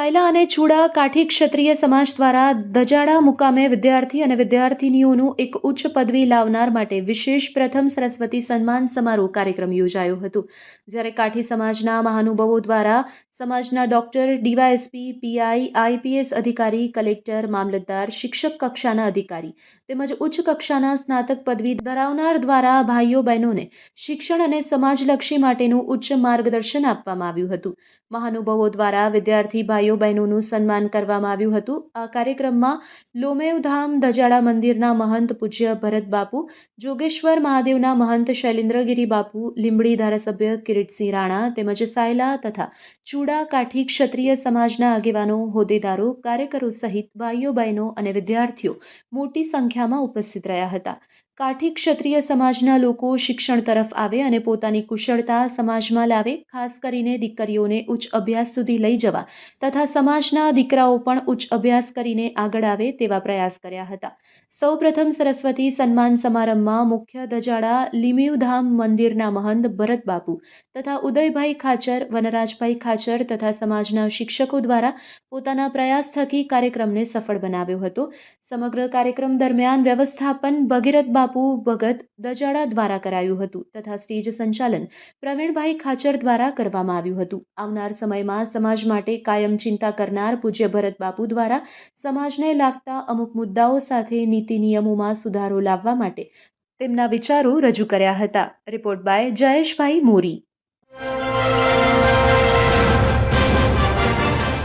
સાયલા અને ચૂડા કાઠી ક્ષત્રિય સમાજ દ્વારા દજાડા મુકામે વિદ્યાર્થી અને વિદ્યાર્થિનીઓનું એક ઉચ્ચ પદવી લાવનાર માટે વિશેષ પ્રથમ સરસ્વતી સન્માન સમારોહ કાર્યક્રમ યોજાયો હતો, જ્યારે કાઠી સમાજના મહાનુભાવો દ્વારા સમાજના ડોક્ટર, ડીવાયએસપી, પીઆઈ, આઈપીએસ અધિકારી, કલેક્ટર, મામલતદાર, શિક્ષક કક્ષાના અધિકારી તેમજ ઉચ્ચ કક્ષાના સ્નાતક પદવી ધરાવનાર દ્વારા ભાઈઓ બહેનોને શિક્ષણ અને સમાજલક્ષી માટેનું ઉચ્ચ માર્ગદર્શન આપવામાં આવ્યું હતું. મહાનુભાવો દ્વારા વિદ્યાર્થી ભાઈઓ બહેનોનું સન્માન કરવામાં આવ્યું હતું. આ કાર્યક્રમમાં લોમેવધામ દજાડા મંદિરના મહંત પૂજ્ય ભરત બાપુ, જોગેશ્વર મહાદેવના મહંત શૈલેન્દ્રગીરી બાપુ, લીંબડી ધારાસભ્ય કિરીટસિંહ રાણા તેમજ સાયલા તથા ચૂડા કાઠી ક્ષત્રિય સમાજના આગેવાનો, હોદ્દેદારો, કાર્યકરો સહિત ભાઈઓ બહેનો અને વિદ્યાર્થીઓ મોટી સંખ્યામાં ઉપસ્થિત રહ્યા હતા. કાઠી ક્ષત્રિય સમાજના લોકો શિક્ષણ તરફ આવે અને પોતાની કુશળતા સમાજમાં લાવે, ખાસ કરીને દીકરીઓને ઉચ્ચ અભ્યાસ સુધી લઈ જવા તથા સમાજના દીકરાઓ પણ ઉચ્ચ અભ્યાસ કરીને આગળ આવે તેવા પ્રયાસ કર્યા હતા. સૌપ્રથમ સરસ્વતી સન્માન સમારંભમાં મુખ્ય દજાડા લીમીવધામ મંદિરના મહંત ભરત બાપુ તથા ઉદયભાઈ ખાચર, વનરાજભાઈ ખાચર તથા સમાજના શિક્ષકો દ્વારા પોતાના પ્રયાસ થકી કાર્યક્રમને સફળ બનાવ્યો હતો. સમગ્ર કાર્યક્રમ દરમિયાન વ્યવસ્થાપન ભગીરથ બાપુ ભગત દજાડા દ્વારા કરાયું હતું તથા સ્ટેજ સંચાલન પ્રવીણભાઈ ખાચર દ્વારા કરવામાં આવ્યું હતું. આવનાર સમયમાં સમાજ માટે કાયમ ચિંતા કરનાર પૂજ્ય ભરત બાપુ દ્વારા સમાજને લાગતા અમુક મુદ્દાઓ સાથે નીતિ નિયમોમાં સુધારો લાવવા માટે તેમના વિચારો રજૂ કર્યા હતા. Report by Jayeshbhai Mori.